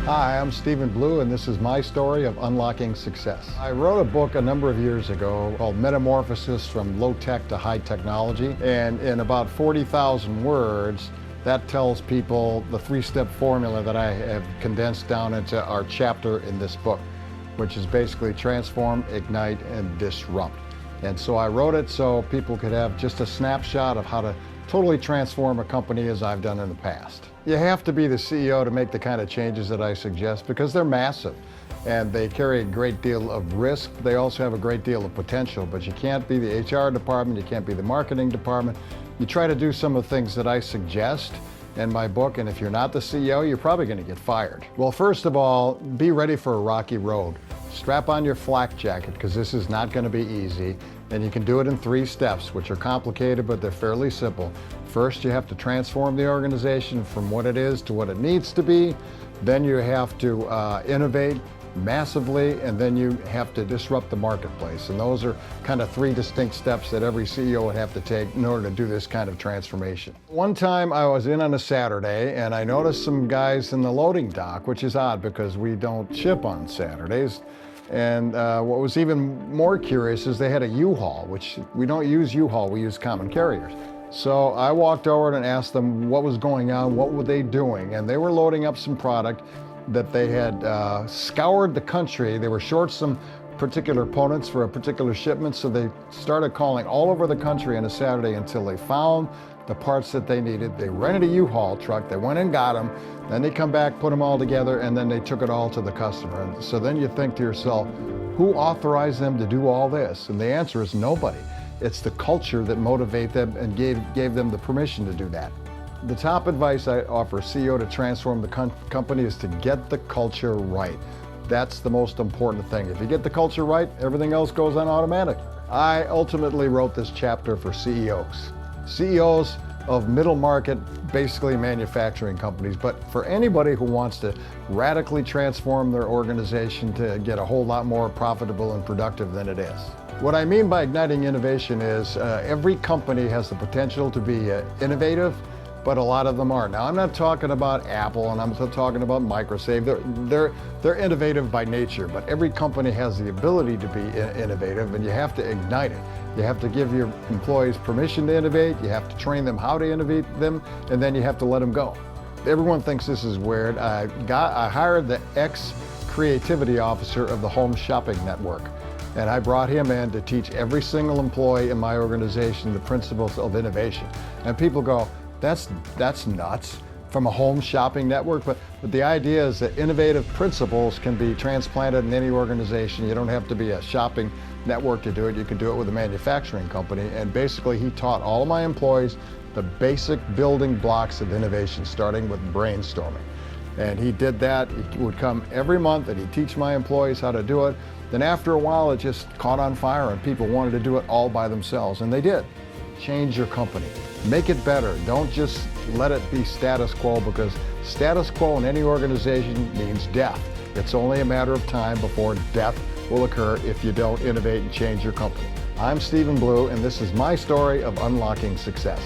Hi, I'm Stephen Blue, and this is my story of unlocking success. I wrote a book a number of years ago called Metamorphosis from Low Tech to High Technology, and in about 40,000 words, that tells people the three-step formula that I have condensed down into our chapter in this book, which is basically transform, ignite, and disrupt. And so I wrote it so people could have just a snapshot of how to totally transform a company as I've done in the past. You have to be the CEO to make the kind of changes that I suggest because they're massive and they carry a great deal of risk. They also have a great deal of potential, but you can't be the HR department, you can't be the marketing department. You try to do some of the things that I suggest in my book, and if you're not the CEO, you're probably going to get fired. Well, first of all, be ready for a rocky road. Strap on your flak jacket because this is not going to be easy, and you can do it in 3 steps, which are complicated, but they're fairly simple. First, you have to transform the organization from what it is to what it needs to be. Then you have to innovate massively, and then you have to disrupt the marketplace. And those are kind of 3 distinct steps that every CEO would have to take in order to do this kind of transformation. One time I was in on a Saturday and I noticed some guys in the loading dock, which is odd because we don't ship on Saturdays. And what was even more curious is they had a U-Haul, which we don't use U-Haul, we use common carriers. So I walked over and asked them what was going on, what were they doing, and they were loading up some product that they had scoured the country. They were short some particular components for a particular shipment, so they started calling all over the country on a Saturday until they found the parts that they needed. They rented a U-Haul truck, they went and got them, then they come back, put them all together, and then they took it all to the customer. And so then you think to yourself, who authorized them to do all this? And the answer is nobody. It's the culture that motivated them and gave them the permission to do that. The top advice I offer a CEO to transform the company is to get the culture right. That's the most important thing. If you get the culture right, everything else goes on automatic. I ultimately wrote this chapter for CEOs. CEOs of middle market, basically manufacturing companies, but for anybody who wants to radically transform their organization to get a whole lot more profitable and productive than it is. What I mean by igniting innovation is every company has the potential to be innovative, but a lot of them aren't. Now, I'm not talking about Apple and I'm not talking about Microsoft. They're innovative by nature, but every company has the ability to be innovative, and you have to ignite it. You have to give your employees permission to innovate, you have to train them how to innovate them, and then you have to let them go. Everyone thinks this is weird. I hired the ex-creativity officer of the Home Shopping Network, and I brought him in to teach every single employee in my organization the principles of innovation. And people go, that's nuts, from a home shopping network, but the idea is that innovative principles can be transplanted in any organization. You don't have to be a shopping network to do it. You can do it with a manufacturing company. And basically he taught all of my employees the basic building blocks of innovation, starting with brainstorming. And he did that. He would come every month and he'd teach my employees how to do it. Then after a while it just caught on fire and people wanted to do it all by themselves, and they did. Change your company. Make it better. Don't just let it be status quo, because status quo in any organization means death. It's only a matter of time before death will occur if you don't innovate and change your company. I'm Stephen Blue, and this is my story of unlocking success.